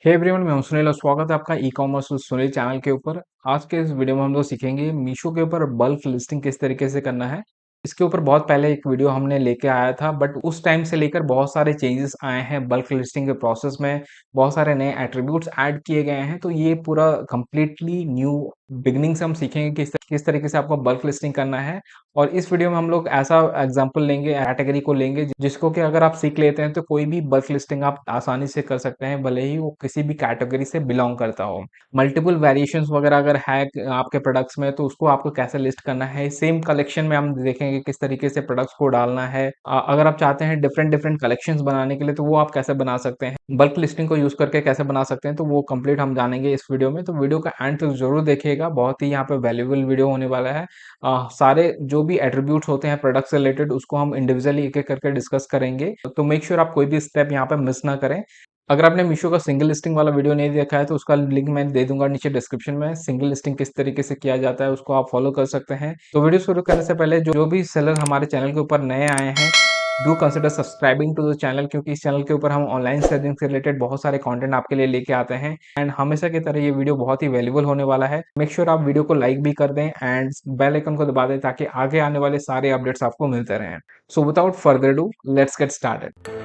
Hey everyone, मैं हूं सुनील और स्वागत है आपका e commerce with Sunil channel के ऊपर। आज के इस वीडियो में हम लोग सीखेंगे मीशो के ऊपर बल्क लिस्टिंग किस तरीके से करना है। इसके ऊपर बहुत पहले एक वीडियो हमने लेके आया था, बट उस टाइम से लेकर बहुत सारे चेंजेस आए हैं बल्क लिस्टिंग के प्रोसेस में। बहुत सारे नए एट्रीब्यूट्स ऐड किए गए हैं, तो ये पूरा कंप्लीटली न्यू बिगनिंग से हम सीखेंगे किस तरीके से आपको बल्क लिस्टिंग करना है। और इस वीडियो में हम लोग ऐसा एग्जांपल लेंगे, कैटेगरी को लेंगे जिसको कि अगर आप सीख लेते हैं तो कोई भी बल्क लिस्टिंग आप आसानी से कर सकते हैं, भले ही वो किसी भी कैटेगरी से बिलोंग करता हो। मल्टीपल वेरिएशंस वगैरह अगर है आपके प्रोडक्ट्स में, तो उसको आपको कैसे लिस्ट करना है। सेम कलेक्शन में हम देखेंगे किस तरीके से प्रोडक्ट्स को डालना है। अगर आप चाहते हैं डिफरेंट डिफरेंट कलेक्शंस बनाने के लिए, तो वो आप कैसे बना सकते हैं, बल्क लिस्टिंग को यूज करके कैसे बना सकते हैं, तो वो कंप्लीट हम जानेंगे इस वीडियो में। तो वीडियो का एंड तक जरूर देखिएगा, बहुत ही यहाँ पे वैल्यूएबल वीडियो होने वाला है। सारे जो भी एट्रीब्यूट्स होते हैं प्रोडक्ट से रिलेटेड, उसको हम इंडिविजुअली एक एक करके डिस्कस करेंगे, तो मेक श्योर आप कोई भी स्टेप यहाँ पे मिस ना करें। अगर आपने मीशो का सिंगल लिस्टिंग वाला वीडियो नहीं देखा है, तो उसका लिंक मैं दे दूंगा नीचे डिस्क्रिप्शन में। सिंगल लिस्टिंग किस तरीके से किया जाता है उसको आप फॉलो कर सकते हैं। तो वीडियो शुरू करने से पहले जो भी सेलर हमारे चैनल के ऊपर नए आए हैं, do consider subscribing to the channel, क्योंकि इस चैनल के ऊपर हम ऑनलाइन सेलिंग से रिलेटेड बहुत सारे कंटेंट आपके लिए लेके आते हैं। एंड हमेशा की तरह ये वीडियो बहुत ही वैल्यूबल होने वाला है। मेक श्योर आप वीडियो को लाइक भी कर दें एंड बेल आइकन को दबा दें, ताकि आगे आने वाले सारे अपडेट्स आपको मिलते रहें। So without further do, let's get started.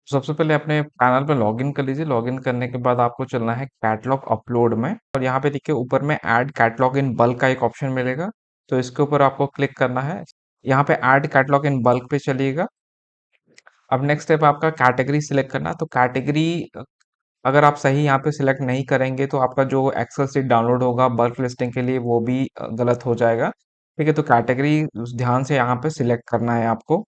सबसे पहले अपने पैनल पे लॉगिन कर लीजिए। लॉगिन करने के बाद आपको चलना है कैटलॉग अपलोड में, और यहाँ पे देखिए ऊपर में ऐड कैटलॉग इन बल्क का एक ऑप्शन मिलेगा, तो इसके ऊपर आपको क्लिक करना है। यहाँ पे ऐड कैटलॉग इन बल्क पे चलिएगा। अब नेक्स्ट स्टेप आपका कैटेगरी सिलेक्ट करना। तो कैटेगरी अगर आप सही यहाँ पे सिलेक्ट नहीं करेंगे, तो आपका जो एक्सेल शीट डाउनलोड होगा बल्क लिस्टिंग के लिए, वो भी गलत हो जाएगा। ठीक है, तो कैटेगरी ध्यान से यहाँ पे सिलेक्ट करना है आपको।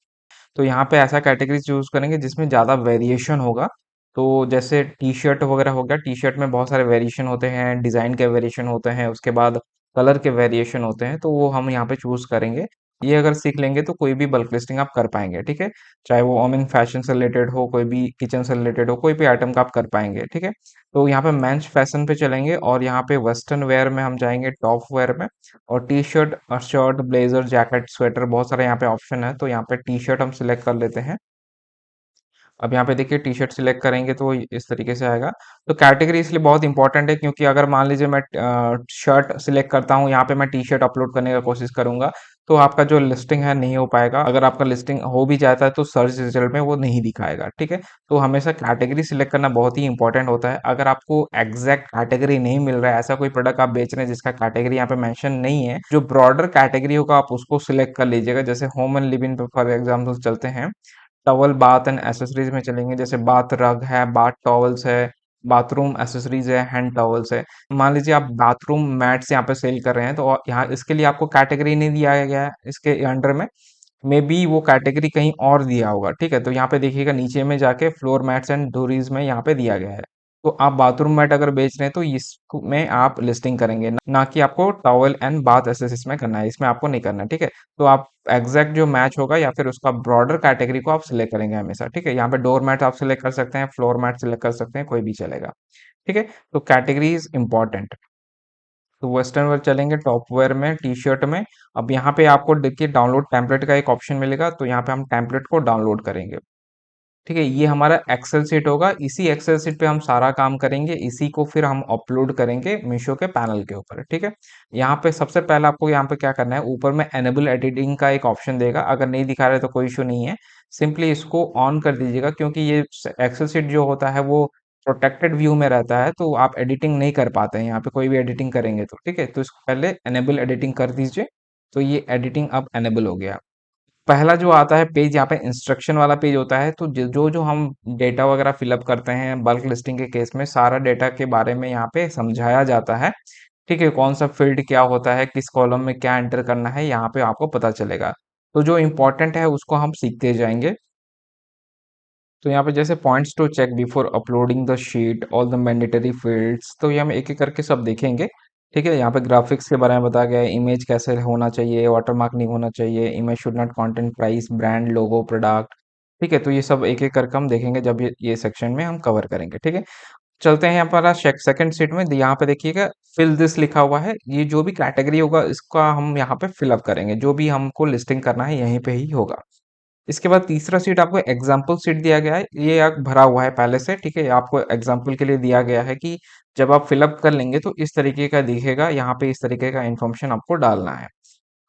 तो यहाँ पे ऐसा कैटेगरी चूज करेंगे जिसमें ज़्यादा वेरिएशन होगा। तो जैसे टी शर्ट वगैरह हो गया, टी शर्ट में बहुत सारे वेरिएशन होते हैं, डिज़ाइन के वेरिएशन होते हैं, उसके बाद कलर के वेरिएशन होते हैं, तो वो हम यहाँ पे चूज करेंगे। ये अगर सीख लेंगे तो कोई भी बल्क लिस्टिंग आप कर पाएंगे। ठीक है, चाहे वो वोमेन फैशन से रिलेटेड हो, कोई भी किचन से रिलेटेड हो, कोई भी आइटम का आप कर पाएंगे। ठीक है, तो यहाँ पे मेंस फैशन पे चलेंगे, और यहाँ पे वेस्टर्न वेयर में हम जाएंगे, टॉप वेयर में। और T shirt, shirt, blazer, jacket, sweater, बहुत सारे यहाँ पे ऑप्शन है। तो यहाँ पे टी शर्ट हम सिलेक्ट कर लेते हैं। अब यहाँ पे देखिए टी शर्ट सिलेक्ट करेंगे तो इस तरीके से आएगा। तो कैटेगरी इसलिए बहुत इंपॉर्टेंट है, क्योंकि अगर मान लीजिए मैं शर्ट सिलेक्ट करता हूँ, यहाँ पे मैं टी शर्ट अपलोड करने का कोशिश करूंगा, तो आपका जो लिस्टिंग है नहीं हो पाएगा। अगर आपका लिस्टिंग हो भी जाता है तो सर्च रिजल्ट में वो नहीं दिखाएगा। ठीक है, तो हमेशा कैटेगरी सिलेक्ट करना बहुत ही इंपॉर्टेंट होता है। अगर आपको एग्जैक्ट कैटेगरी नहीं मिल रहा है, ऐसा कोई प्रोडक्ट आप बेच रहे हैं जिसका कैटेगरी यहाँ पे मेंशन नहीं है, जो ब्रॉडर कैटेगरी होगा आप उसको सिलेक्ट कर लीजिएगा। जैसे होम एंड लिविंग पे फॉर एग्जाम्पल चलते हैं, टॉवल, बाथ एंड एसेसरीज में चलेंगे। जैसे बाथ रग है, बाथ टॉवल्स है, बाथरूम एसेसरीज है, हैंड टॉवल्स है। मान लीजिए आप बाथरूम मैट्स यहाँ पे सेल कर रहे हैं, तो यहाँ इसके लिए आपको कैटेगरी नहीं दिया गया है इसके अंडर में, मे बी वो कैटेगरी कहीं और दिया होगा। ठीक है, तो यहाँ पे देखिएगा नीचे में जाके फ्लोर मैट्स एंड डोरीज में यहाँ पे दिया गया है। तो आप बाथरूम मैट अगर बेच रहे हैं तो इसमें आप लिस्टिंग करेंगे, ना कि आपको टॉवल एंड बाथ एसेसरीज में करना है, इसमें आपको नहीं करना है। ठीक है, तो आप एग्जैक्ट जो मैच होगा या फिर उसका ब्रॉडर कैटेगरी को आप सिलेक्ट करेंगे हमेशा। ठीक है, यहाँ पे डोर मैट आप सिलेक्ट कर सकते हैं, फ्लोर मैट सिलेक्ट कर सकते हैं, कोई भी चलेगा। ठीक है, तो कैटेगरी इज इंपॉर्टेंट। तो वेस्टर्न वेयर चलेंगे, टॉप वेयर में, टी शर्ट में। अब यहाँ पे आपको देखिए डाउनलोड टेम्पलेट का एक ऑप्शन मिलेगा, तो यहाँ पे हम टेम्पलेट को डाउनलोड करेंगे। ठीक है, ये हमारा एक्सेल शीट होगा। इसी एक्सेल शीट पे हम सारा काम करेंगे, इसी को फिर हम अपलोड करेंगे मीशो के पैनल के ऊपर। ठीक है, यहाँ पे सबसे पहले आपको यहाँ पे क्या करना है, ऊपर में एनेबल एडिटिंग का एक ऑप्शन देगा। अगर नहीं दिखा रहे तो कोई इशू नहीं है, सिंपली इसको ऑन कर दीजिएगा, क्योंकि ये एक्सेल शीट जो होता है वो प्रोटेक्टेड व्यू में रहता है, तो आप एडिटिंग नहीं कर पाते हैं यहाँ पे, कोई भी एडिटिंग करेंगे तो। ठीक है, तो इसको पहले एनेबल एडिटिंग कर दीजिए। तो ये एडिटिंग अब एनेबल हो गया। पहला जो आता है पेज, यहाँ पे इंस्ट्रक्शन वाला पेज होता है। तो जो जो हम डेटा वगैरह फिलअप करते हैं बल्क लिस्टिंग के केस में, सारा डेटा के बारे में यहाँ पे समझाया जाता है। ठीक है, कौन सा फील्ड क्या होता है, किस कॉलम में क्या एंटर करना है, यहाँ पे आपको पता चलेगा। तो जो इम्पोर्टेंट है उसको हम सीखते जाएंगे। तो यहाँ पे जैसे points to check before uploading the sheet, all the mandatory fields, तो ये हम एक एक करके सब देखेंगे। ठीक है, यहाँ पे ग्राफिक्स के बारे में बताया गया है, इमेज कैसे होना चाहिए, वाटरमार्क नहीं होना चाहिए, image should not content price, brand, logo, product. ठीक है, तो ये सब एक एक करके हम देखेंगे जब ये सेक्शन में हम कवर करेंगे। ठीक है, चलते हैं हमारा सेकंड शीट में, यहाँ पे देखिएगा फिल दिस लिखा हुआ है। ये जो भी कैटेगरी होगा इसका हम यहाँ पे फिल अप करेंगे, जो भी हमको लिस्टिंग करना है यहीं पे ही होगा। इसके बाद तीसरा शीट आपको एग्जाम्पल शीट दिया गया है, ये आप भरा हुआ है पहले से, ठीक है। आपको एग्जाम्पल के लिए दिया गया है कि जब आप फिलअप कर लेंगे तो इस तरीके का दिखेगा, यहाँ पे इस तरीके का इन्फॉर्मेशन आपको डालना है।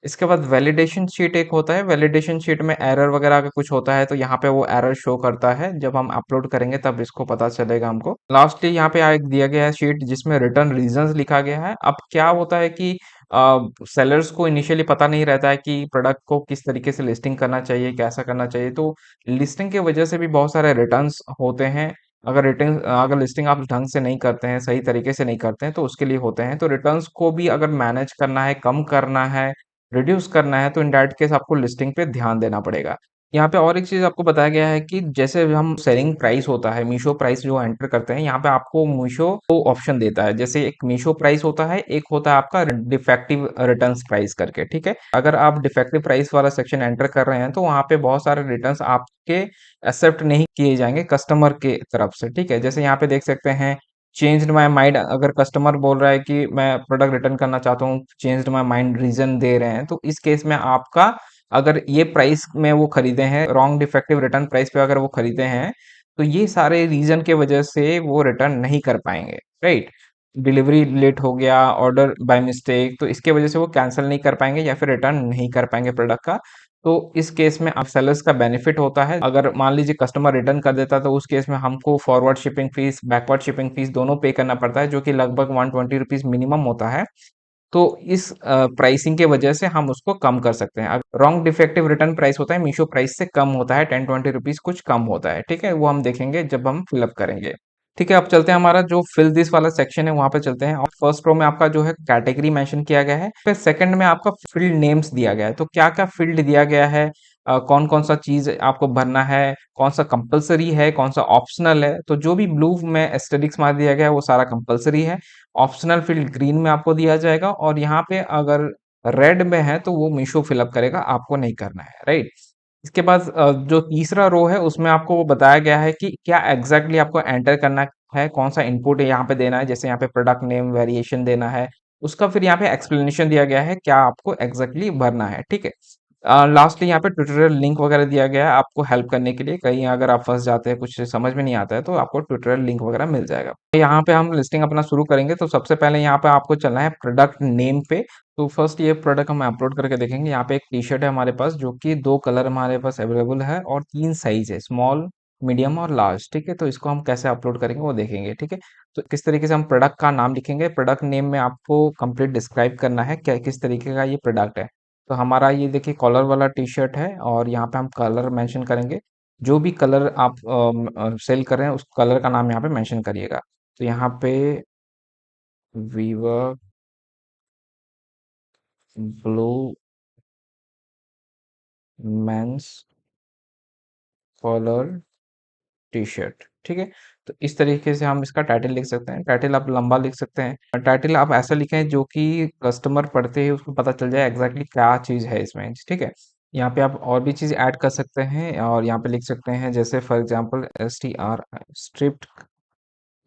इसके बाद वैलिडेशन शीट एक होता है, वैलिडेशन शीट में एरर वगैरह अगर कुछ होता है तो यहाँ पे वो एरर शो करता है, जब हम अपलोड करेंगे तब इसको पता चलेगा हमको। लास्टली यहाँ पे एक दिया गया है शीट जिसमें रिटर्न रीजंस लिखा गया है। अब क्या होता है कि सेलर्स को इनिशियली पता नहीं रहता है कि प्रोडक्ट को किस तरीके से लिस्टिंग करना चाहिए, कैसा करना चाहिए, तो लिस्टिंग की वजह से भी बहुत सारे रिटर्न्स होते हैं। अगर लिस्टिंग आप ढंग से नहीं करते हैं, सही तरीके से नहीं करते हैं तो उसके लिए होते हैं। तो रिटर्न्स को भी अगर मैनेज करना है, कम करना है, रिड्यूस करना है तो इन दैट केस आपको लिस्टिंग पे ध्यान देना पड़ेगा। यहाँ पे और एक चीज़ आपको बताया गया है कि जैसे हम सेलिंग प्राइस होता है, मीशो प्राइस जो एंटर करते हैं, यहाँ पे आपको मीशो 2 ऑप्शन देता है। जैसे एक मीशो प्राइस होता है, एक होता है आपका डिफेक्टिव रिटर्न्स प्राइस करके, ठीक है? अगर आप डिफेक्टिव प्राइस वाला सेक्शन एंटर कर रहे हैं तो वहाँ पे बहुत सारे रिटर्न्स आपके एक्सेप्ट नहीं किए जाएँगे कस्टमर के तरफ से, ठीक है? जैसे यहाँ पे देख सकते हैं, चेंज्ड माय माइंड, अगर कस्टमर बोल रहा है कि मैं प्रोडक्ट रिटर्न करना चाहता हूँ, चेंज्ड माय माइंड रीज़न दे रहे हैं, तो इस केस में आपका, अगर ये प्राइस में वो खरीदे हैं, रॉन्ग डिफेक्टिव रिटर्न प्राइस पे अगर वो खरीदे हैं, तो ये सारे रीज़न के वजह से वो रिटर्न नहीं कर पाएँगे, राइट? डिलीवरी लेट हो गया, ऑर्डर बाय मिस्टेक, तो इसके वजह से वो कैंसल नहीं कर पाएँगे या फिर रिटर्न नहीं कर पाएँगे प्रोडक्ट का। तो इस केस में अब सेलर्स का बेनिफिट होता है। अगर मान लीजिए कस्टमर रिटर्न कर देता है तो उस केस में हमको forward shipping fees, backward shipping fees दोनों पे करना पड़ता है, जो कि लगभग 120 रुपीज़ मिनिमम होता है। तो इस प्राइसिंग के वजह से हम उसको कम कर सकते हैं। रॉन्ग डिफेक्टिव रिटर्न प्राइस होता है, मीशो प्राइस से कम होता है, 10-20 रुपीज़ कुछ कम होता है, ठीक है? वो हम देखेंगे जब हम फिल अप करेंगे। ठीक है, अब चलते हैं, हमारा जो फिल दिस वाला सेक्शन है वहाँ पे चलते हैं। और फर्स्ट रो में आपका जो है कैटेगरी मेंशन किया गया है, फिर सेकंड में आपका फील्ड नेम्स दिया गया है। तो क्या-क्या फील्ड दिया गया है, कौन-कौन सा चीज़ आपको भरना है, कौन-सा कंपल्सरी है, कौन-सा ऑप्शनल है। तो जो भी ब्लू में एस्टेरिस्क मार दिया गया है वो सारा कंपल्सरी है। ऑप्शनल फील्ड ग्रीन में आपको दिया जाएगा और यहाँ पे अगर रेड में है तो वो मीशो फिलअप करेगा, आपको नहीं करना है, राइट? इसके बाद जो तीसरा रो है उसमें आपको वो बताया गया है कि क्या एग्जैक्टली आपको एंटर करना है, कौन सा इनपुट यहाँ पे देना है, जैसे यहाँ पे प्रोडक्ट नेम वेरिएशन देना है, उसका फिर यहाँ पे एक्सप्लेनेशन दिया गया है क्या आपको एग्जैक्टली भरना है, ठीक है। लास्टली यहाँ पे ट्यूटोरियल लिंक वगैरह दिया गया है आपको हेल्प करने के लिए, कहीं अगर आप फंस जाते हैं, कुछ समझ में नहीं आता है तो आपको ट्यूटोरियल लिंक वगैरह मिल जाएगा। यहाँ पे हम लिस्टिंग अपना शुरू करेंगे तो सबसे पहले यहाँ पे आपको चलना है प्रोडक्ट नेम पे। तो फर्स्ट ये प्रोडक्ट हम अपलोड करके देखेंगे। यहाँ पे एक टी शर्ट है हमारे पास जो कि 2 कलर हमारे पास अवेलेबल है और 3 साइज है, स्मॉल, मीडियम और लार्ज, ठीक है। तो इसको हम कैसे अपलोड करेंगे वो देखेंगे, ठीक है। तो किस तरीके से हम प्रोडक्ट का नाम लिखेंगे, प्रोडक्ट नेम में आपको कंप्लीट डिस्क्राइब करना है क्या किस तरीके का ये प्रोडक्ट है। तो हमारा ये देखिए कॉलर वाला टी शर्ट है और यहाँ पे हम कलर मेंशन करेंगे। जो भी कलर आप सेल कर रहे हैं उस कलर का नाम यहाँ पे मेंशन करिएगा। तो यहाँ पे weaver blue men's collar T shirt, ठीक है। तो इस तरीके से हम इसका टाइटल लिख सकते हैं। टाइटल आप लंबा लिख सकते हैं, टाइटल आप ऐसा लिखें जो कि कस्टमर पढ़ते ही उसको पता चल जाए एग्जैक्टली क्या चीज़ है इसमें, ठीक है। यहाँ पे आप और भी चीज़ ऐड कर सकते हैं और यहाँ पे लिख सकते हैं जैसे for example striped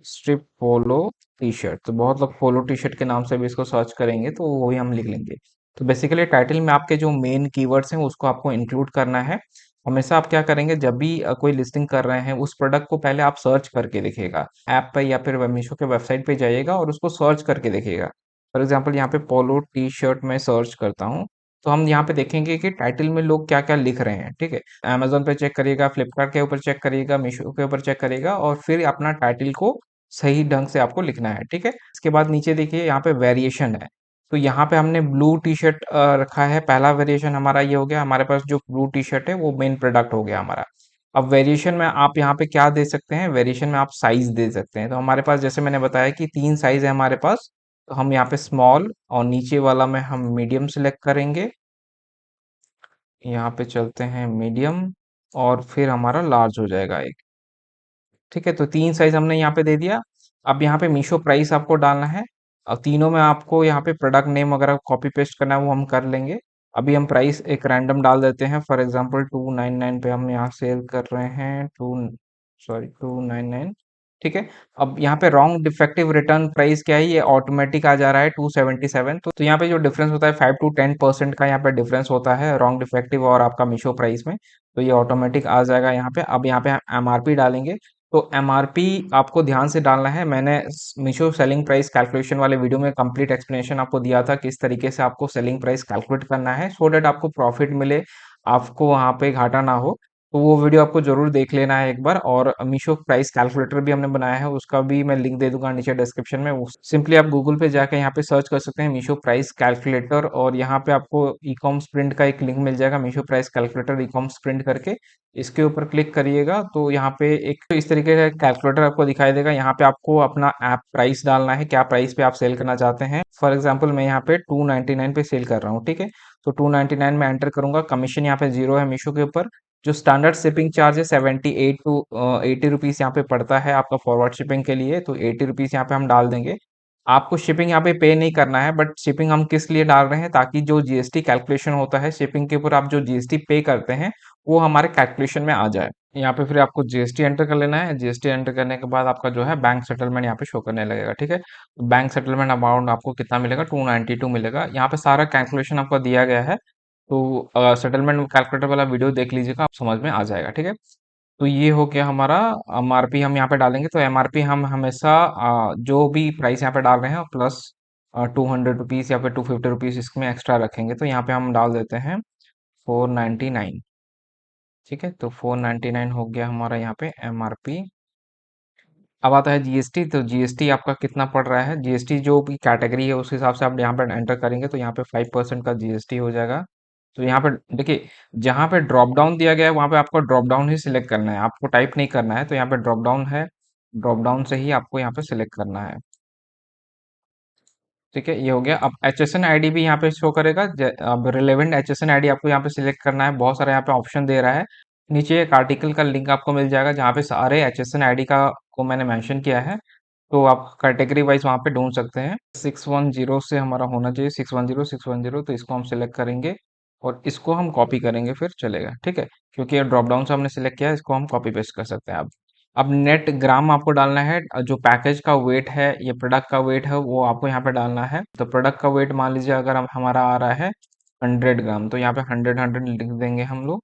stripe polo T shirt. तो बहुत लोग पोलो टी शर्ट के नाम से भी इसको सर्च करेंगे तो वही हम लिख लेंगे। तो बेसिकली टाइटल में आपके जो मेन कीवर्ड्स हैं उसको आपको इंक्लूड करना है। हमेशा आप क्या करेंगे, जब भी कोई लिस्टिंग कर रहे हैं उस प्रोडक्ट को पहले आप सर्च करके देखिएगा, ऐप पे या फिर मीशो के वेबसाइट पे जाइएगा और उसको सर्च करके देखिएगा। फॉर एग्जांपल यहाँ पे पोलो टी शर्ट में सर्च करता हूँ तो हम यहाँ पे देखेंगे कि टाइटल में लोग क्या क्या लिख रहे हैं, ठीक है। अमेजोन पे चेक करिएगा, फ्लिपकार्ट के ऊपर चेक करिएगा, मीशो के ऊपर चेक करिएगा और फिर अपना टाइटल को सही ढंग से आपको लिखना है, ठीक है। इसके बाद नीचे देखिए यहाँ पे वेरिएशन है। तो यहाँ पे हमने ब्लू टी शर्ट रखा है, पहला वेरिएशन हमारा ये हो गया। हमारे पास जो ब्लू टी शर्ट है वो मेन प्रोडक्ट हो गया हमारा। अब वेरिएशन में आप यहाँ पे क्या दे सकते हैं, वेरिएशन में आप साइज दे सकते हैं। तो हमारे पास जैसे मैंने बताया कि 3 साइज है हमारे पास, तो हम यहाँ पे स्मॉल और नीचे वाला में हम मीडियम सेलेक्ट करेंगे। यहाँ पे चलते हैं मीडियम और फिर हमारा लार्ज हो जाएगा एक, ठीक है। तो 3 साइज हमने यहाँ पे दे दिया। अब यहाँ पे मीशो प्राइस आपको डालना है और तीनों में आपको यहाँ पे प्रोडक्ट नेम वगैरह कॉपी पेस्ट करना है वो हम कर लेंगे। अभी हम प्राइस एक रैंडम डाल देते हैं, फॉर एग्जांपल 299 पे हम यहाँ सेल कर रहे हैं, 299। ठीक है। अब यहाँ पे रॉन्ग डिफेक्टिव रिटर्न प्राइस क्या है, ये ऑटोमेटिक आ जा रहा है 277। तो यहाँ पे जो डिफरेंस होता है 5 to 10% का यहाँ पे डिफरेंस होता है रॉन्ग डिफेक्टिव और आपका मीशो प्राइस में। तो ये ऑटोमेटिक आ जाएगा यहाँ पे। अब यहाँ पे एमआरपी डालेंगे, तो एमआरपी आपको ध्यान से डालना है। मैंने मीशो सेलिंग प्राइस कैलकुलेशन वाले वीडियो में कंप्लीट एक्सप्लेनेशन आपको दिया था किस तरीके से आपको सेलिंग प्राइस कैलकुलेट करना है, सो दैट आपको प्रॉफिट मिले, आपको वहाँ पे घाटा ना हो। तो वो वीडियो आपको ज़रूर देख लेना है एक बार। और मीशो प्राइस कैलकुलेटर भी हमने बनाया है, उसका भी मैं लिंक दे दूंगा नीचे डिस्क्रिप्शन में। सिंपली आप गूगल पे जाके यहाँ पे सर्च कर सकते हैं मीशो प्राइस कैलकुलेटर, और यहाँ पे आपको ई कॉम स्प्रिंट का एक लिंक मिल जाएगा, Meesho price calculator e com sprint करके। इसके ऊपर क्लिक करिएगा तो यहाँ पे एक तो इस तरीके का कैलकुलेटर आपको दिखाई देगा। यहाँ पे आपको अपना ऐप प्राइस डालना है, क्या प्राइस पे आप सेल करना चाहते हैं। फॉर एग्जाम्पल मैं यहाँ पे 299 पे सेल कर रहा हूँ, ठीक है। तो 299 में एंटर करूंगा, कमीशन यहाँ पे 0 है मीशो के ऊपर। जो स्टैंडर्ड शिपिंग चार्ज है 78 to 80 रुपीज़ यहाँ पे पड़ता है आपका फॉरवर्ड शिपिंग के लिए, तो 80 रुपीज़ यहाँ पे हम डाल देंगे। आपको शिपिंग यहाँ पे पे नहीं करना है, बट शिपिंग हम किस लिए डाल रहे हैं, ताकि जो जीएसटी कैलकुलेशन होता है शिपिंग के ऊपर आप जो जीएसटी पे करते हैं वो हमारे कैलकुलेशन में आ जाए। यहाँ पे फिर आपको जीएसटी एंटर कर लेना है। जीएसटी एंटर करने के बाद आपका जो है बैंक सेटलमेंट यहाँ पे शो करने लगेगा, ठीक है। तो बैंक सेटलमेंट अमाउंट आपको कितना मिलेगा, 292 मिलेगा। यहाँ पे सारा कैलकुलेशन आपको दिया गया है। तो सेटलमेंट कैलकुलेटर वाला वीडियो देख लीजिएगा, आप समझ में आ जाएगा, ठीक है। तो ये हो गया हमारा एमआरपी। हम यहाँ पे डालेंगे तो एमआरपी हम हमेशा जो भी प्राइस यहाँ पे डाल रहे हैं प्लस 200 रुपीज़ या फिर 250 रुपीज़ इसमें एक्स्ट्रा रखेंगे। तो यहाँ पे हम डाल देते हैं 499, ठीक है। तो 499 हो गया हमारा यहाँ पे एमआरपी। अब आता है जीएसटी। तो जीएसटी आपका कितना पड़ रहा है, जीएसटी जो भी कैटेगरी है उस हिसाब से आप यहाँ पर एंटर करेंगे, तो यहाँ पे 5% का जीएसटी हो जाएगा। तो यहाँ पे देखिए, जहाँ पे ड्रॉप डाउन दिया गया है वहाँ पे आपको ड्रॉप डाउन ही सिलेक्ट करना है, आपको टाइप नहीं करना है। तो यहाँ पे ड्रॉप डाउन है, ड्रॉप डाउन से ही आपको यहाँ पे सिलेक्ट करना है, ठीक है। ये हो गया। अब एचएसएन आईडी भी यहाँ पे शो करेगा। अब रिलेवेंट एचएसएन आईडी आपको यहाँ पे सिलेक्ट करना है। बहुत सारे यहाँ पे ऑप्शन दे रहा है। नीचे एक आर्टिकल का लिंक आपको मिल जाएगा जहाँ पे सारे एचएसएन आईडी का को मैंने मेंशन किया है। तो आप कैटेगरी वाइज वहाँ पे ढूंढ सकते हैं। 610 से हमारा होना चाहिए, 610 तो इसको हम सिलेक्ट करेंगे और इसको हम कॉपी करेंगे, फिर चलेगा, ठीक है। क्योंकि ये ड्रॉप डाउन से हमने सिलेक्ट किया है, इसको हम कॉपी पेस्ट कर सकते हैं। अब नेट ग्राम आपको डालना है। जो पैकेज का वेट है, ये प्रोडक्ट का वेट है, वो आपको यहाँ पे डालना है। तो प्रोडक्ट का वेट मान लीजिए अगर हम हमारा आ रहा है 100 ग्राम, तो यहाँ पे 100 लिख देंगे हम लोग,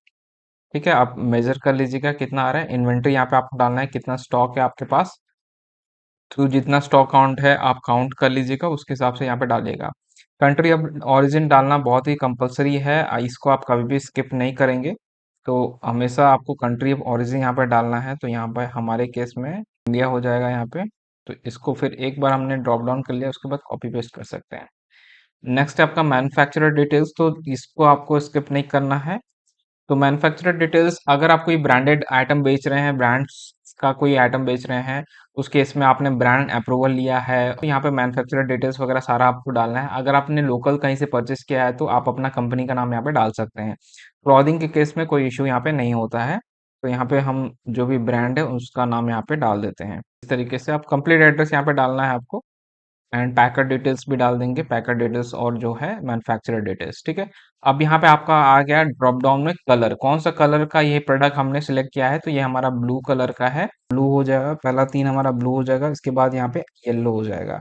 ठीक है। आप मेजर कर लीजिएगा कितना आ रहा है। इन्वेंट्री यहाँ पे आपको डालना है, कितना स्टॉक है आपके पास। तो जितना स्टॉक काउंट है आप काउंट कर लीजिएगा, उसके हिसाब से यहाँ पे डालिएगा। कंट्री अब ओरिजिन डालना बहुत ही कंपलसरी है, इसको आप कभी भी स्किप नहीं करेंगे। तो हमेशा आपको कंट्री ऑफ ओरिजिन यहाँ पे डालना है। तो यहाँ पे हमारे केस में इंडिया हो जाएगा यहाँ पे। तो इसको फिर एक बार हमने ड्रॉप डाउन कर लिया, उसके बाद कॉपी पेस्ट कर सकते हैं। नेक्स्ट है आपका मैन्युफैक्चरर डिटेल्स, तो इसको आपको स्किप नहीं करना है। तो मैन्युफैक्चरर डिटेल्स, अगर आप कोई ब्रांडेड आइटम बेच रहे हैं, ब्रांड्स का कोई आइटम बेच रहे हैं, उस केस में आपने ब्रांड अप्रूवल लिया है, तो यहाँ पे मैन्युफैक्चरर डिटेल्स वगैरह सारा आपको डालना है। अगर आपने लोकल कहीं से परचेस किया है तो आप अपना कंपनी का नाम यहाँ पे डाल सकते हैं। क्लॉथिंग के केस में कोई इशू यहाँ पे नहीं होता है। तो यहाँ पे हम जो भी ब्रांड है उसका नाम यहाँ पे डाल देते हैं। इस तरीके से आप कंप्लीट एड्रेस यहाँ पे डालना है आपको, एंड पैकर डिटेल्स भी डाल देंगे, पैकर डिटेल्स और जो है मैन्युफैक्चरर डिटेल्स, ठीक है। अब यहाँ पे आपका आ गया ड्रॉप डाउन में कलर, कौन सा कलर का ये प्रोडक्ट हमने सिलेक्ट किया है। तो ये हमारा ब्लू कलर का है, ब्लू हो जाएगा, पहला 3 हमारा ब्लू हो जाएगा। इसके बाद यहाँ पे येलो हो जाएगा,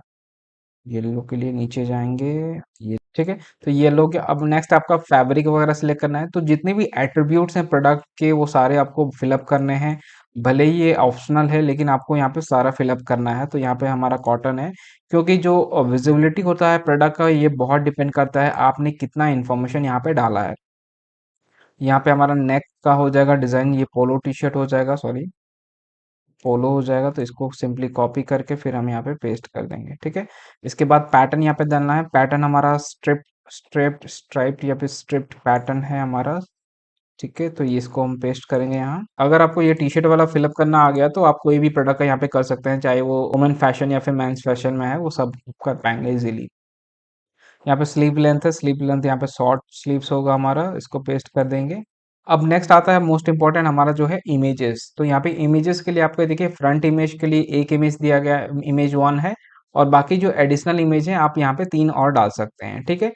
येलो के लिए नीचे जाएंगे, ये ठीक है। तो येलो के अब नेक्स्ट आपका फैब्रिक वगैरह सिलेक्ट करना है। तो जितने भी एट्रीब्यूट्स हैं प्रोडक्ट के वो सारे आपको फिलअप करने हैं। भले ही ये ऑप्शनल है लेकिन आपको यहाँ पे सारा फिलअप करना है। तो यहाँ पे हमारा कॉटन है, क्योंकि जो विजिबिलिटी होता है प्रोडक्ट का ये बहुत डिपेंड करता है आपने कितना इन्फॉर्मेशन यहाँ पे डाला है। यहाँ पे हमारा नेक का हो जाएगा डिजाइन, ये पोलो टी शर्ट हो जाएगा, सॉरी पोलो हो जाएगा। तो इसको सिंपली कॉपी करके फिर हम यहाँ पे पेस्ट कर देंगे, ठीक है। इसके बाद पैटर्न यहाँ पे डालना है। पैटर्न हमारा स्ट्राइप्ड या फिर स्ट्रिप्ड पैटर्न है हमारा, ठीक है। तो ये इसको हम पेस्ट करेंगे यहाँ। अगर आपको ये टी शर्ट वाला फिलअप करना आ गया तो आप कोई भी प्रोडक्ट का यहाँ पे कर सकते हैं, चाहे वो वुमेन फैशन या फिर मेंस फैशन में है, वो सब कर पाएंगे इजीली। यहाँ पे स्लीव लेंथ है, स्लीव लेंथ यहाँ पे शॉर्ट स्लीव्स होगा हमारा, इसको पेस्ट कर देंगे। अब नेक्स्ट आता है मोस्ट इंपॉर्टेंट हमारा जो है इमेजेस। तो यहाँ पे इमेजेस के लिए आपको देखिए फ्रंट इमेज के लिए एक इमेज दिया गया है, इमेज 1 है। और बाकी जो एडिशनल इमेज है आप यहाँ पे 3 और डाल सकते हैं, ठीक है।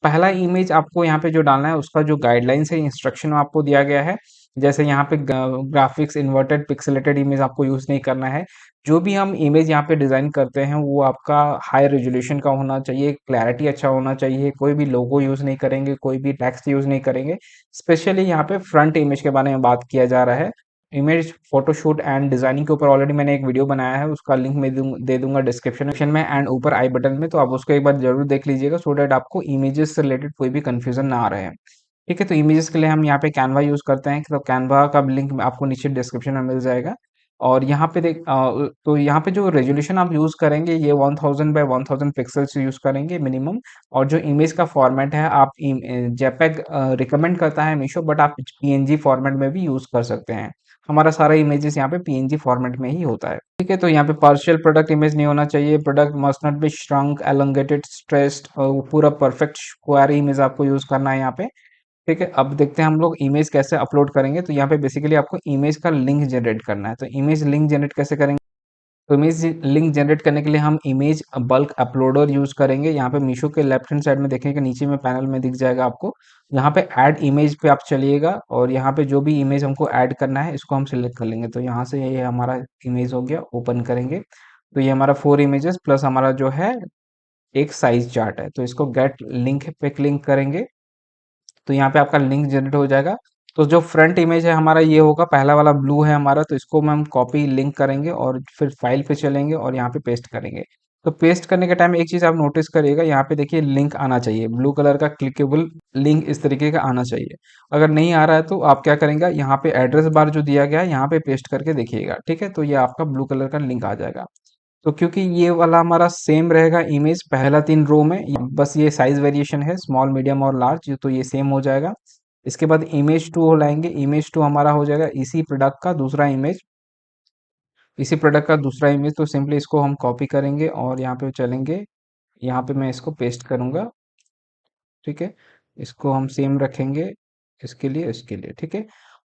पहला इमेज आपको यहाँ पे जो डालना है उसका जो गाइडलाइंस है, इंस्ट्रक्शन आपको दिया गया है। जैसे यहाँ पे ग्राफिक्स इन्वर्टेड पिक्सेलेटेड इमेज आपको यूज़ नहीं करना है। जो भी हम इमेज यहाँ पे डिज़ाइन करते हैं वो आपका हाई रेज़ोल्यूशन का होना चाहिए, क्लैरिटी अच्छा होना चाहिए, कोई भी लोगो यूज़ नहीं करेंगे, कोई भी टेक्स्ट यूज़ नहीं करेंगे। स्पेशली यहाँ पे फ्रंट इमेज के बारे में बात किया जा रहा है। इमेज फोटोशूट एंड डिज़ाइनिंग के ऊपर ऑलरेडी मैंने एक वीडियो बनाया है, उसका लिंक मैं दे दूँगा डिस्क्रिप्शन में एंड ऊपर आई बटन में, तो आप उसको एक बार ज़रूर देख लीजिएगा सो दैट आपको इमेजेस से रिलेटेड कोई भी कन्फ्यूज़न ना आ रहे। ठीक है, तो इमेजेस के लिए हम यहाँ पे कैनवा यूज़ करते हैं, तो कैनवा का लिंक आपको नीचे डिस्क्रिप्शन में मिल जाएगा। और यहाँ पे तो यहाँ पे जो रेज़ोल्यूशन आप यूज़ करेंगे ये 1000 बाय 1000 पिक्सेल्स यूज़ करेंगे मिनिमम। और जो इमेज का फॉर्मेट है आप जेपीईजी रिकमेंड करता है मीशो, बट आप पीएनजी फॉर्मेट में भी यूज़ कर सकते हैं। हमारा सारा इमेजेस यहाँ पे पीएनजी फॉर्मेट में ही होता है। ठीक है, तो यहाँ पे पार्शियल प्रोडक्ट इमेज नहीं होना चाहिए, product must not be shrunk, elongated, stressed, और पूरा परफेक्ट स्क्वायर इमेज आपको यूज़ करना है यहाँ पे। ठीक है, अब देखते हैं हम लोग इमेज कैसे अपलोड करेंगे। तो यहाँ पे बेसिकली आपको इमेज का लिंक जनरेट करना है। तो इमेज लिंक जनरेट कैसे करेंगे? तो इमेज लिंक जनरेट करने के लिए हम इमेज बल्क अपलोडर यूज करेंगे। यहाँ पे मीशो के लेफ्ट हैंड साइड में देखेंगे, नीचे में पैनल में दिख जाएगा आपको। यहाँ पे ऐड इमेज पे आप चलिएगा और यहाँ पे जो भी इमेज हमको ऐड करना है इसको हम सिलेक्ट कर लेंगे। तो यहाँ से ये हमारा इमेज हो गया, ओपन करेंगे तो ये हमारा 4 इमेजेस प्लस हमारा जो है एक साइज चार्ट है। तो इसको गेट लिंक पे क्लिक करेंगे तो यहाँ पे आपका लिंक जनरेट हो जाएगा। तो जो फ्रंट इमेज है हमारा ये होगा, पहला वाला ब्लू है हमारा, तो इसको हम कॉपी लिंक करेंगे और फिर फाइल पे चलेंगे और यहाँ पे पेस्ट करेंगे। तो पेस्ट करने के टाइम एक चीज़ आप नोटिस करिएगा, यहाँ पे देखिए लिंक आना चाहिए, ब्लू कलर का क्लिकेबल लिंक इस तरीके का आना चाहिए। अगर नहीं आ रहा है तो आप क्या करेंगे, यहाँ पे एड्रेस बार जो दिया गया है यहाँ पे पेस्ट करके देखिएगा। ठीक है, तो ये आपका ब्लू कलर का लिंक आ जाएगा। तो क्योंकि ये वाला हमारा सेम रहेगा इमेज पहला 3 रो में, बस ये साइज वेरिएशन है स्मॉल मीडियम और लार्ज, तो ये सेम हो जाएगा। इसके बाद इमेज 2 हो लाएंगे, इमेज 2 हमारा हो जाएगा इसी प्रोडक्ट का दूसरा इमेज। तो सिंपली इसको हम कॉपी करेंगे और यहाँ पे चलेंगे, यहाँ पे मैं इसको पेस्ट करूंगा। ठीक है, इसको हम सेम रखेंगे इसके लिए। ठीक है,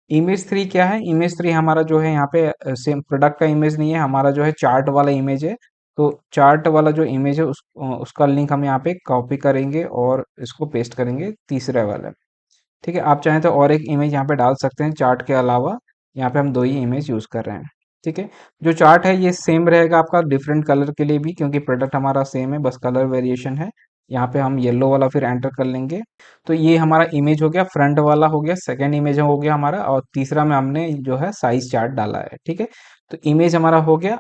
इमेज 3 क्या है? इमेज 3 हमारा जो है यहाँ पे सेम प्रोडक्ट का इमेज नहीं है, हमारा जो है चार्ट वाला इमेज है। तो चार्ट वाला जो इमेज है उसका लिंक हम यहाँ पे कॉपी करेंगे और इसको पेस्ट करेंगे तीसरे वाले में। ठीक है, आप चाहें तो और एक इमेज यहाँ पे डाल सकते हैं चार्ट के अलावा, यहाँ पे हम 2 ही इमेज यूज़ कर रहे हैं। ठीक है, जो चार्ट है ये सेम रहेगा आपका डिफरेंट कलर के लिए भी, क्योंकि प्रोडक्ट हमारा सेम है, बस कलर वेरिएशन है। यहाँ पे हम येलो वाला फिर एंटर कर लेंगे। तो ये हमारा इमेज हो गया, फ्रंट वाला हो गया, सेकंड इमेज हो गया हमारा, और तीसरा में हमने जो है साइज चार्ट डाला है। ठीक है, तो इमेज हमारा हो गया।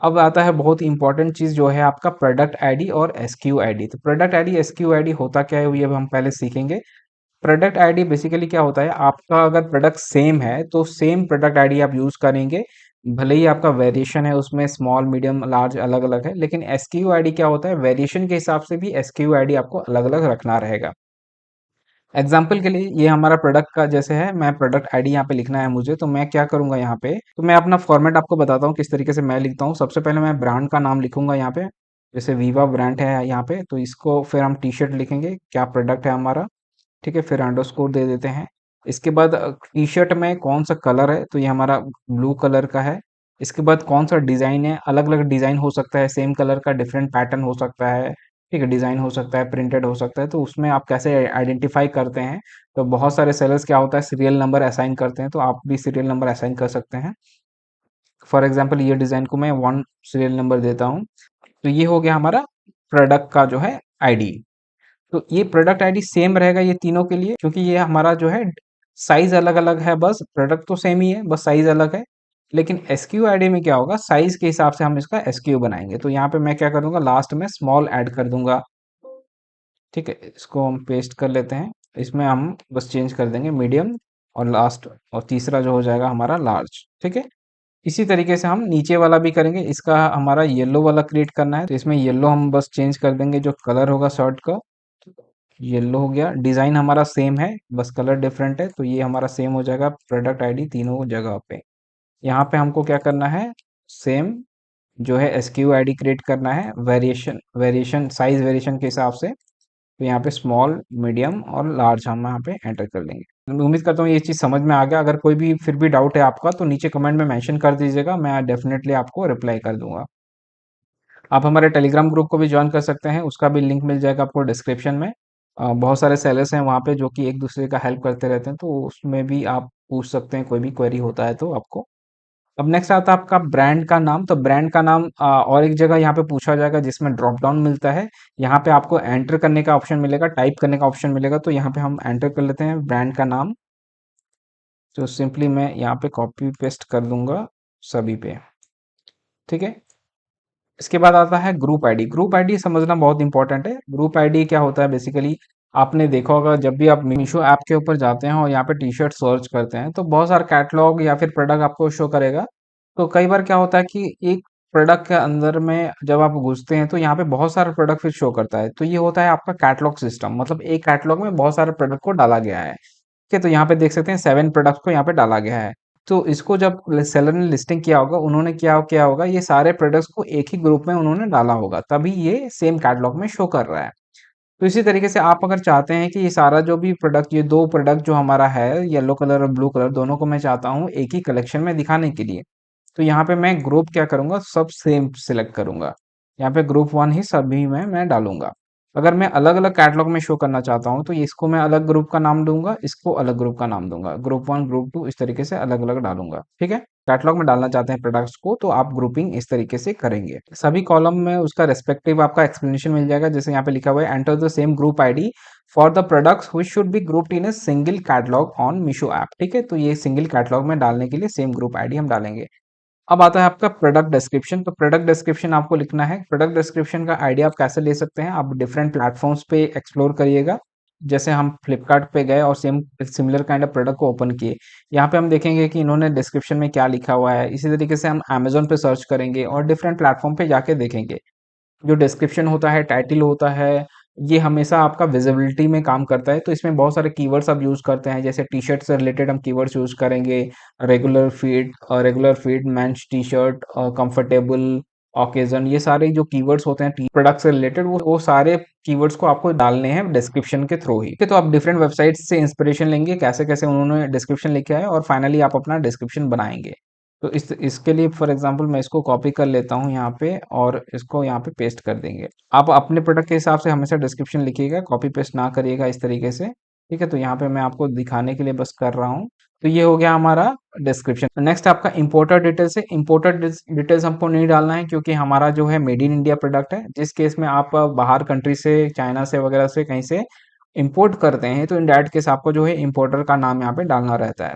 अब आता है बहुत इंपॉर्टेंट चीज़ जो है आपका प्रोडक्ट आईडी और एसक्यू आईडी। तो प्रोडक्ट आईडी एसक्यू आईडी होता क्या है ये अब हम पहले सीखेंगे। प्रोडक्ट आईडी बेसिकली क्या होता है, आपका अगर प्रोडक्ट सेम है तो सेम प्रोडक्ट आईडी आप यूज करेंगे, भले ही आपका वेरिएशन है उसमें स्मॉल मीडियम लार्ज अलग अलग है, लेकिन एसक्यू आईडी क्या होता है, वेरिएशन के हिसाब से भी एसक्यू आईडी आपको अलग अलग रखना रहेगा। एग्जाम्पल के लिए ये हमारा प्रोडक्ट का जैसे है, मैं प्रोडक्ट आईडी यहाँ पे लिखना है मुझे, तो मैं क्या करूंगा यहाँ पे, तो मैं अपना फॉर्मेट आपको बताता हूँ किस तरीके से मैं लिखता हूँ। सबसे पहले मैं ब्रांड का नाम लिखूंगा यहाँ पे, जैसे वीवा ब्रांड है यहाँ पे, तो इसको फिर हम टी शर्ट लिखेंगे, क्या प्रोडक्ट है हमारा। ठीक है, फिर अंडरस्कोर दे देते हैं। इसके बाद टी शर्ट में कौन सा कलर है, तो ये हमारा ब्लू कलर का है। इसके बाद कौन सा डिज़ाइन है, अलग अलग डिज़ाइन हो सकता है, सेम कलर का डिफरेंट पैटर्न हो सकता है। ठीक है, डिज़ाइन हो सकता है, प्रिंटेड हो सकता है, तो उसमें आप कैसे आइडेंटिफाई करते हैं। तो बहुत सारे सेलर्स क्या होता है सीरियल नंबर असाइन करते हैं, तो आप भी सीरियल नंबर असाइन कर सकते हैं। फॉर एग्जाम्पल ये डिज़ाइन को मैं 1 सीरियल नंबर देता हूँ। तो ये हो गया हमारा प्रोडक्ट का जो है आईडी। तो ये प्रोडक्ट आईडी सेम रहेगा ये तीनों के लिए, क्योंकि ये हमारा जो है साइज अलग अलग है, बस प्रोडक्ट तो सेम ही है, बस साइज अलग है। लेकिन एसक्यू आईडी में क्या होगा, साइज के हिसाब से हम इसका एसक्यू बनाएंगे। तो यहाँ पे मैं क्या कर दूंगा, लास्ट में स्मॉल ऐड कर दूंगा। ठीक है, इसको हम पेस्ट कर लेते हैं, इसमें हम बस चेंज कर देंगे मीडियम, और लास्ट और तीसरा जो हो जाएगा हमारा लार्ज। ठीक है, इसी तरीके से हम नीचे वाला भी करेंगे। इसका हमारा येलो वाला क्रिएट करना है, तो इसमें येलो हम बस चेंज कर देंगे, जो कलर होगा शर्ट का येलो हो गया। डिज़ाइन हमारा सेम है, बस कलर डिफरेंट है, तो ये हमारा सेम हो जाएगा प्रोडक्ट आईडी तीनों जगह पे। यहाँ पे हमको क्या करना है, सेम जो है एसक्यू आईडी क्रिएट करना है, वेरिएशन वेरिएशन साइज वेरिएशन के हिसाब से। तो यहाँ पे स्मॉल मीडियम और लार्ज हम यहाँ पे एंटर कर लेंगे। मैं उम्मीद करता हूँ ये चीज़ समझ में आ गया। अगर कोई भी फिर भी डाउट है आपका तो नीचे कमेंट में मेंशन कर दीजिएगा, मैं डेफिनेटली आपको रिप्लाई कर दूंगा। आप हमारे टेलीग्राम ग्रुप को भी ज्वाइन कर सकते हैं, उसका भी लिंक मिल जाएगा आपको डिस्क्रिप्शन में। बहुत सारे सेलर्स हैं वहाँ पे जो कि एक दूसरे का हेल्प करते रहते हैं, तो उसमें भी आप पूछ सकते हैं, कोई भी क्वेरी होता है तो आपको। अब नेक्स्ट आता है आपका ब्रांड का नाम। तो ब्रांड का नाम और एक जगह यहाँ पे पूछा जाएगा जिसमें ड्रॉप डाउन मिलता है। यहाँ पे आपको एंटर करने का ऑप्शन मिलेगा, टाइप करने का ऑप्शन मिलेगा, तो यहाँ पे हम एंटर कर लेते हैं ब्रांड का नाम। तो सिंपली मैं यहाँ पे कॉपी पेस्ट कर दूंगा सभी पे, ठीक है। इसके बाद आता है ग्रुप आईडी। ग्रुप आईडी समझना बहुत इंपॉर्टेंट है। ग्रुप आईडी क्या होता है, बेसिकली आपने देखा होगा जब भी आप मीशो ऐप के ऊपर जाते हैं और यहाँ पे टी शर्ट सर्च करते हैं तो बहुत सारा कैटलॉग या फिर प्रोडक्ट आपको शो करेगा। तो कई बार क्या होता है कि एक प्रोडक्ट के अंदर में जब आप घुसते हैं तो यहाँ पे बहुत सारा प्रोडक्ट फिर शो करता है, तो ये होता है आपका कैटलॉग सिस्टम। मतलब एक कैटलॉग में बहुत सारे प्रोडक्ट को डाला गया है, ठीक है। तो यहाँ पे देख सकते हैं 7 प्रोडक्ट्स को यहाँ पे डाला गया है। तो इसको जब सेलर ने लिस्टिंग किया होगा, उन्होंने क्या किया होगा, ये सारे प्रोडक्ट्स को एक ही ग्रुप में उन्होंने डाला होगा, तभी ये सेम कैटलॉग में शो कर रहा है। तो इसी तरीके से आप अगर चाहते हैं कि ये सारा जो भी प्रोडक्ट, ये 2 प्रोडक्ट जो हमारा है येलो कलर और ब्लू कलर, दोनों को मैं चाहता हूँ एक ही कलेक्शन में दिखाने के लिए, तो यहाँ पे मैं ग्रुप क्या करूँगा, सब सेम सिलेक्ट करूँगा। यहाँ पे ग्रुप 1 ही सभी में मैं डालूँगा। अगर मैं अलग-अलग कैटलॉग में शो करना चाहता हूँ, तो इसको मैं अलग ग्रुप का नाम दूँगा, इसको अलग ग्रुप का नाम दूँगा। ग्रुप 1, ग्रुप 2 इस तरीके से अलग-अलग डालूँगा, ठीक है? कैटलॉग में डालना चाहते हैं प्रोडक्ट्स को, तो आप ग्रुपिंग इस तरीके से करेंगे। सभी कॉलम में उसका रिस्पेक्टिव आपका एक्सप्लेनेशन मिल जाएगा, जैसे यहाँ पे लिखा हुआ है enter the same group ID for the products which should be grouped in a single catalogue on Meesho app, ठीक है? तो ये सिंगल कैटलॉग में डालने के लिए सेम ग्रुप आईडी हम डालेंगे। अब आता है आपका प्रोडक्ट डिस्क्रिप्शन। तो प्रोडक्ट डिस्क्रिप्शन आपको लिखना है। प्रोडक्ट डिस्क्रिप्शन का आइडिया आप कैसे ले सकते हैं, आप डिफरेंट प्लेटफॉर्म्स पे एक्सप्लोर करिएगा। जैसे हम फ्लिपकार्ट पे गए और same similar kind of product को ओपन किए, यहाँ पे हम देखेंगे कि इन्होंने डिस्क्रिप्शन में क्या लिखा हुआ है। इसी तरीके से हम अमेजोन पे सर्च करेंगे और डिफरेंट प्लेटफॉर्म पे जाके देखेंगे। जो डिस्क्रिप्शन होता है, टाइटल होता है, ये हमेशा आपका विजिबिलिटी में काम करता है। तो इसमें बहुत सारे कीवर्ड्स आप यूज़ करते हैं, जैसे टी-शर्ट से रिलेटेड हम कीवर्ड्स यूज़ करेंगे, regular fit, men's T shirt, comfortable, occasion, ये सारे जो कीवर्ड्स होते हैं टी प्रोडक्ट से रिलेटेड, वो सारे कीवर्ड्स को आपको डालने हैं डिस्क्रिप्शन के थ्रू ही। ठीक है, तो आप डिफरेंट वेबसाइट्स से इंस्पिरेशन लेंगे, कैसे-कैसे उन्होंने डिस्क्रिप्शन लिखा है और फाइनली आप अपना डिस्क्रिप्शन बनाएँगे। तो इसके लिए फॉर एग्जांपल मैं इसको कॉपी कर लेता हूँ यहाँ पे और इसको यहाँ पे पेस्ट कर देंगे। आप अपने प्रोडक्ट के हिसाब से हमेशा डिस्क्रिप्शन लिखिएगा, कॉपी पेस्ट ना करिएगा इस तरीके से, ठीक है? तो यहाँ पे मैं आपको दिखाने के लिए बस कर रहा हूँ। तो ये हो गया हमारा डिस्क्रिप्शन। नेक्स्ट आपका इम्पोर्टर डिटेल्स है। इम्पोर्टर डिटेल्स हमको नहीं डालना है क्योंकि हमारा जो है मेड इन इंडिया प्रोडक्ट है। जिस केस में आप बाहर कंट्री से, चाइना से वगैरह से कहीं से इम्पोर्ट करते हैं, तो इन दैट केस आपको जो है इम्पोर्टर का नाम यहाँ पे डालना रहता है।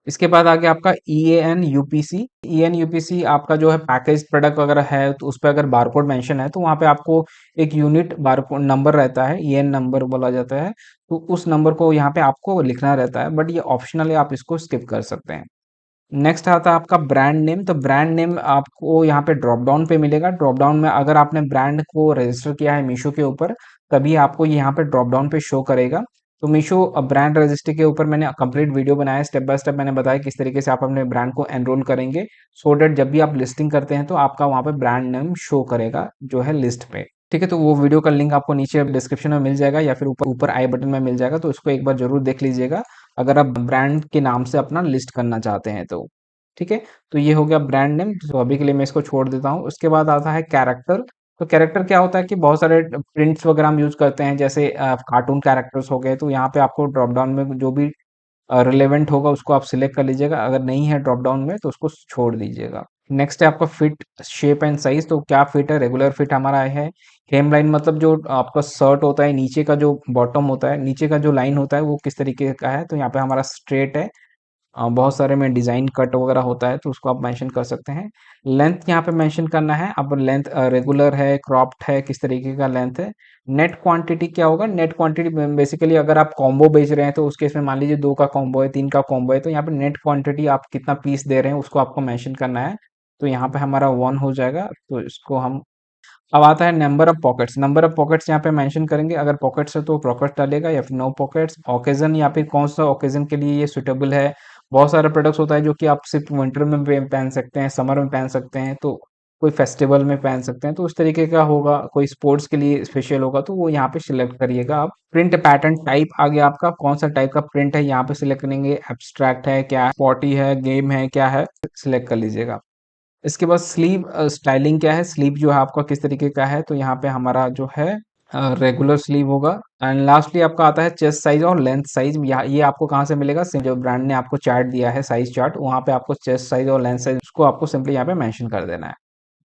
इसके बाद आ गया आपका ई-ए-एन यूपीसी। ई-एन यूपीसी आपका जो है पैकेज प्रोडक्ट वगैरह है, तो उस पे अगर बारकोड मेंशन है तो वहाँ पे आपको एक यूनिट बारकोड नंबर रहता है, ई-एन नंबर बोला जाता है, तो उस नंबर को यहाँ पे आपको लिखना रहता है, बट ये ऑप्शनल है, आप इसको स्किप कर सकते हैं। नेक्स्ट आता है आपका ब्रांड नेम। तो ब्रांड नेम आपको यहाँ पे ड्रॉप डाउन पे मिलेगा। ड्रॉप डाउन में अगर आपने ब्रांड को रजिस्टर किया है मीशो के ऊपर, तभी आपको यहाँ पे ड्रॉप डाउन पे शो करेगा। तो मीशो ब्रांड रजिस्टर के ऊपर मैंने कंप्लीट वीडियो बनाया है, स्टेप बाय स्टेप मैंने बताया किस तरीके से आप अपने ब्रांड को एनरोल करेंगे, सो दैट जब भी आप लिस्टिंग करते हैं तो आपका वहाँ पे ब्रांड नेम शो करेगा जो है लिस्ट पे। ठीक है, तो वो वीडियो का लिंक आपको नीचे डिस्क्रिप्शन में मिल जाएगा या फिर ऊपर ऊपर आई बटन में मिल जाएगा, तो उसको एक बार जरूर देख लीजिएगा अगर आप ब्रांड के नाम से अपना लिस्ट करना चाहते हैं तो। ठीक है, तो ये हो गया ब्रांड नेम, तो अभी के लिए मैं इसको छोड़ देता हूँ। उसके बाद आता है कैरेक्टर। तो कैरेक्टर क्या होता है कि बहुत सारे प्रिंट्स वगैरह हम यूज करते हैं, जैसे कार्टून कैरेक्टर्स हो गए, तो यहाँ पे आपको ड्रॉप डाउन में जो भी रिलेवेंट होगा उसको आप सिलेक्ट कर लीजिएगा। अगर नहीं है ड्रॉप डाउन में तो उसको छोड़ दीजिएगा। नेक्स्ट है आपका फिट, शेप एंड साइज। तो क्या फिट है, रेगुलर फिट हमारा है। हेम लाइन मतलब जो आपका शर्ट होता है, नीचे का जो बॉटम होता है, नीचे का जो लाइन होता है वो किस तरीके का है, तो यहाँ पे हमारा स्ट्रेट है। बहुत सारे में डिज़ाइन कट वगैरह होता है तो उसको आप मेंशन कर सकते हैं। लेंथ यहाँ पे मेंशन करना है। अब लेंथ रेगुलर है, क्रॉप्ड है, किस तरीके का लेंथ है। नेट क्वांटिटी क्या होगा, नेट क्वांटिटी बेसिकली अगर आप कॉम्बो बेच रहे हैं तो उस केस में मान लीजिए 2 का कॉम्बो है, 3 का कॉम्बो है, तो यहाँ पे नेट क्वांटिटी आप कितना पीस दे रहे हैं उसको आपको मेंशन करना है। तो यहाँ पे हमारा 1 हो जाएगा, तो इसको हम। अब आता है number of pockets. Number of pockets यहाँ पे मेंशन करेंगे, अगर पॉकेट्स है तो पॉकेट्स डालेगा या फिर नो पॉकेट्स। ओकेजन या फिर कौन सा ओकेजन के लिए ये सुटेबल है। बहुत सारे प्रोडक्ट्स होता है जो कि आप सिर्फ विंटर में पहन सकते हैं, समर में पहन सकते हैं, तो कोई फेस्टिवल में पहन सकते हैं, तो उस तरीके का होगा। कोई स्पोर्ट्स के लिए स्पेशल होगा तो वो यहाँ पे सिलेक्ट करिएगा आप। प्रिंट पैटर्न टाइप आ गया आपका, कौन सा टाइप का प्रिंट है यहाँ पे सिलेक्ट करेंगे। एब्स्ट्रैक्ट है, क्या स्पॉटी है, गेम है, क्या है, सिलेक्ट कर लीजिएगा। इसके बाद स्लीव स्टाइलिंग क्या है, स्लीव जो है आपका किस तरीके का है, तो यहाँ पे हमारा जो है रेगुलर स्लीव होगा। एंड लास्टली आपका आता है चेस्ट साइज और लेंथ साइज। ये आपको कहाँ से मिलेगा? जो ब्रांड ने आपको चार्ट दिया है, साइज चार्ट, वहाँ पे आपको चेस्ट साइज और लेंथ साइज उसको आपको सिंपली यहाँ पे मेंशन कर देना है।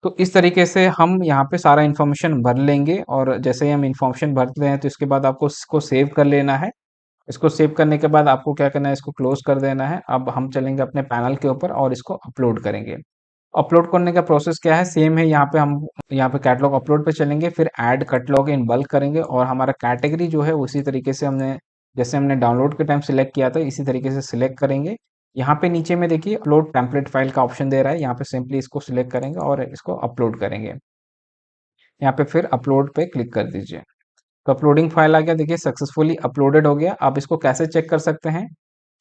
तो इस तरीके से हम यहाँ पे सारा इन्फॉर्मेशन भर लेंगे, और जैसे ही हम इन्फॉर्मेशन भरते हैं तो इसके बाद आपको इसको सेव कर लेना है। इसको सेव करने के बाद आपको क्या करना है? इसको क्लोज कर देना है। अब हम चलेंगे अपने पैनल के ऊपर और इसको अपलोड करेंगे। अपलोड करने का प्रोसेस क्या है? सेम है। यहाँ पे हम यहाँ पे कैटलॉग अपलोड पे चलेंगे, फिर ऐड कैटलॉग इन बल्क करेंगे, और हमारा कैटेगरी जो है उसी तरीके से हमने जैसे हमने डाउनलोड के टाइम सिलेक्ट किया था इसी तरीके से सिलेक्ट करेंगे। यहाँ पे नीचे में देखिए अपलोड टेम्पलेट फाइल का ऑप्शन दे रहा है, यहाँ पे सिंपली इसको सिलेक्ट करेंगे और इसको अपलोड करेंगे। यहाँ पे फिर अपलोड पे क्लिक कर दीजिए। तो अपलोडिंग फाइल आ गया, देखिए सक्सेसफुली अपलोडेड हो गया। आप इसको कैसे चेक कर सकते हैं?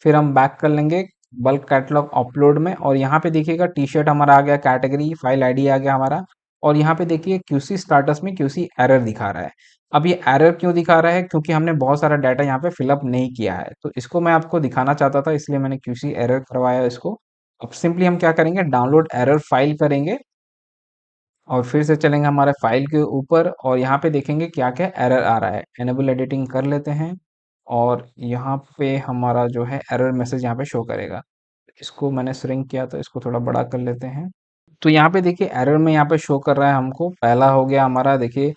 फिर हम बैक कर लेंगे बल्क कैटलॉग अपलोड में, और यहाँ पे देखिएगा टी शर्ट हमारा आ गया, कैटेगरी फाइल आईडी आ गया हमारा, और यहाँ पे देखिए क्यूसी स्टाटस में क्यूसी एरर दिखा रहा है। अब ये एरर क्यों दिखा रहा है? क्योंकि हमने बहुत सारा डाटा यहाँ पे फिलअप नहीं किया है, तो इसको मैं आपको दिखाना चाहता था, इसलिए मैंने क्यूसी एरर करवाया इसको। अब सिंपली हम क्या करेंगे? डाउनलोड एरर फाइल करेंगे, और फिर से चलेंगे हमारे फाइल के ऊपर, और यहाँ पे देखेंगे क्या क्या एरर आ रहा है। एनेबल एडिटिंग कर लेते हैं, और यहाँ पे हमारा जो है एरर मैसेज यहाँ पे शो करेगा। इसको मैंने श्रिंक किया तो इसको थोड़ा बड़ा कर लेते हैं। तो यहाँ पे देखिए एरर में यहाँ पे शो कर रहा है हमको। पहला हो गया हमारा, देखिए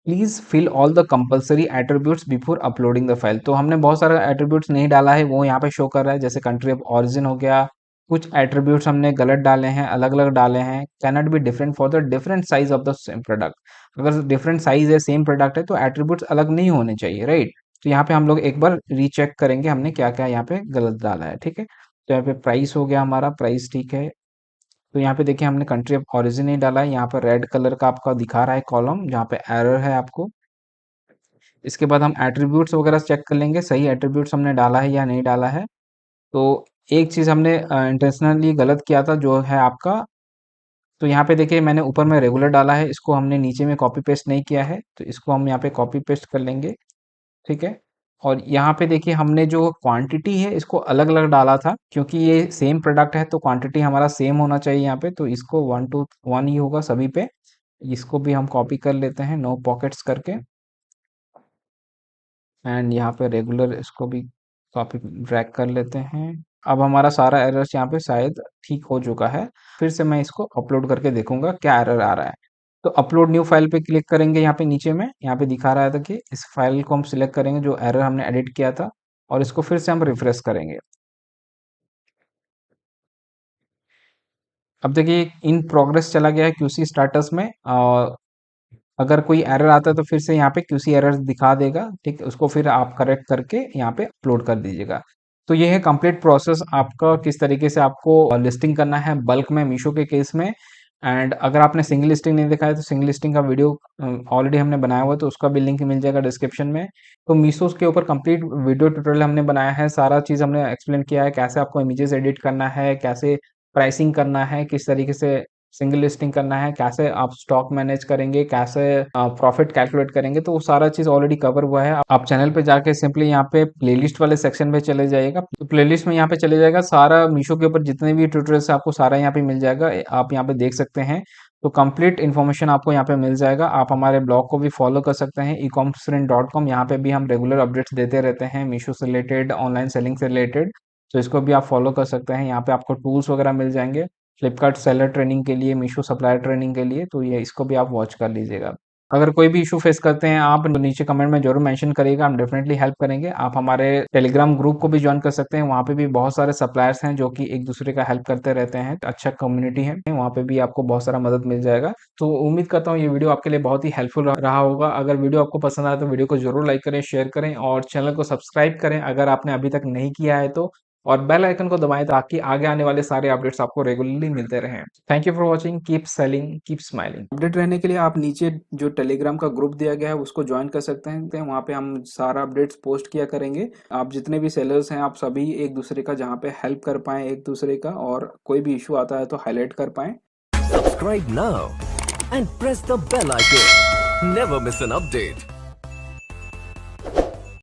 please fill all the compulsory attributes before uploading the file. तो हमने बहुत सारा एट्रीब्यूट्स नहीं डाला है, वो यहाँ पे शो कर रहा है, जैसे कंट्री ऑफ ओरिजिन हो गया। कुछ एट्रीब्यूट्स हमने गलत डाले हैं, अलग अलग डाले हैं। Cannot be different for the different size of the same product. अगर डिफरेंट साइज है, सेम प्रोडक्ट है, तो एट्रीब्यूट्स अलग नहीं होने चाहिए, राइट? तो यहाँ पे हम लोग एक बार रीचेक करेंगे हमने क्या क्या यहाँ पे गलत डाला है, ठीक है? तो यहाँ पे प्राइस हो गया हमारा, प्राइस ठीक है। तो यहाँ पे देखिए हमने कंट्री ऑफ ओरिजिन नहीं डाला है, यहाँ पर रेड कलर का आपका दिखा रहा है कॉलम जहाँ पे एरर है आपको। इसके बाद हम एट्रीब्यूट्स वगैरह चेक कर लेंगे, सही एट्रीब्यूट्स हमने डाला है या नहीं डाला है। तो एक चीज़ हमने इंटेंशनली गलत किया था, जो है आपका, तो यहाँ पे देखिए मैंने ऊपर में रेगुलर डाला है, इसको हमने नीचे में कॉपी पेस्ट नहीं किया है, तो इसको हम यहाँ पे कॉपी पेस्ट कर लेंगे, ठीक है? और यहाँ पे देखिए हमने जो क्वांटिटी है इसको अलग-अलग डाला था, क्योंकि ये सेम प्रोडक्ट है तो क्वांटिटी हमारा सेम होना चाहिए यहाँ पे, तो इसको 1 टू 1 ही होगा सभी पे। इसको भी हम कॉपी कर लेते हैं नो पॉकेट्स करके, एंड यहाँ पे रेगुलर इसको भी कॉपी ड्रैग कर लेते हैं। अब हमारा सारा एरर्स यहाँ पे शायद ठीक हो चुका है। फिर से मैं इसको अपलोड करके देखूंगा क्या एरर आ रहा है। तो अपलोड न्यू फाइल पे क्लिक करेंगे, यहाँ पे नीचे में यहाँ पे दिखा रहा था कि इस फाइल को हम सिलेक्ट करेंगे जो एरर हमने एडिट किया था, और इसको फिर से हम रिफ्रेश करेंगे। अब देखिए इन प्रोग्रेस चला गया है क्यूसी स्टाटस में। अगर कोई एरर आता है तो फिर से यहाँ पे क्यूसी एरर दिखा देगा, ठीक है? उसको फिर आप करेक्ट करके यहाँ पे अपलोड कर दीजिएगा। तो ये है कंप्लीट प्रोसेस आपका, किस तरीके से आपको लिस्टिंग करना है बल्क में मीशो के केस में। एंड अगर आपने सिंगल लिस्टिंग नहीं देखा है तो सिंगल लिस्टिंग का वीडियो ऑलरेडी हमने बनाया हुआ है, तो उसका भी लिंक मिल जाएगा डिस्क्रिप्शन में। तो मीशो के ऊपर कंप्लीट वीडियो ट्यूटोरियल हमने बनाया है, सारा चीज़ हमने एक्सप्लेन किया है, कैसे आपको इमेजेस एडिट करना है, कैसे प्राइसिंग करना है, किस तरीके से सिंगल लिस्टिंग करना है, कैसे आप स्टॉक मैनेज करेंगे, कैसे प्रॉफिट कैलकुलेट करेंगे, तो वो सारा चीज़ ऑलरेडी कवर हुआ है। आप चैनल पे जाके सिंपली यहाँ पे प्लेलिस्ट वाले सेक्शन में चले जाइएगा, तो प्लेलिस्ट में यहाँ पे चले जाएगा, सारा मीशो के ऊपर जितने भी ट्यूटोरियल्स आपको सारा यहाँ पे मिल जाएगा, आप यहाँ पे देख सकते हैं। तो कंप्लीट इन्फॉर्मेशन आपको यहाँ पे मिल जाएगा। आप हमारे ब्लॉग को भी फॉलो कर सकते हैं ecommerce.com, यहाँ पे भी हम रेगुलर अपडेट्स देते रहते हैं मीशो से रिलेटेड, ऑनलाइन सेलिंग से रिलेटेड। तो इसको भी आप फॉलो कर सकते हैं। यहाँ पे आपको टूल्स वगैरह मिल जाएंगे फ्लिपकार्ट सेलर ट्रेनिंग के लिए, मीशो सप्लायर ट्रेनिंग के लिए, तो ये इसको भी आप वॉच कर लीजिएगा। अगर कोई भी इशू फेस करते हैं आप तो नीचे कमेंट में जरूर मेंशन करिएगा, हम डेफिनेटली हेल्प करेंगे। आप हमारे टेलीग्राम ग्रुप को भी ज्वाइन कर सकते हैं, वहाँ पे भी बहुत सारे सप्लायर्स हैं जो कि एक दूसरे का हेल्प करते रहते हैं, अच्छा कम्युनिटी है, वहाँ पे भी आपको बहुत सारा मदद मिल जाएगा। तो उम्मीद करता हूँ ये वीडियो आपके लिए बहुत ही हेल्पफुल रहा होगा। अगर वीडियो आपको पसंद आया तो वीडियो को जरूर लाइक करें, शेयर करें, और चैनल को सब्सक्राइब करें अगर आपने अभी तक नहीं किया है तो, और बेल आइकन को दबाएं ताकि आगे आने वाले सारे अपडेट्स आपको रेगुलरली मिलते रहें। Thank you for watching, keep selling, keep smiling. Update रहने के लिए आप नीचे जो टेलीग्राम का ग्रुप दिया गया है उसको ज्वाइन कर सकते हैं, वहाँ पे हम सारा अपडेट्स पोस्ट किया करेंगे। आप जितने भी सेलर्स हैं आप सभी एक दूसरे का जहाँ पे हेल्प कर पाएं एक दूसरे का, और कोई भी इशू आता है तो हाईलाइट कर पाएं। Subscribe now and press the bell icon. Never miss an update.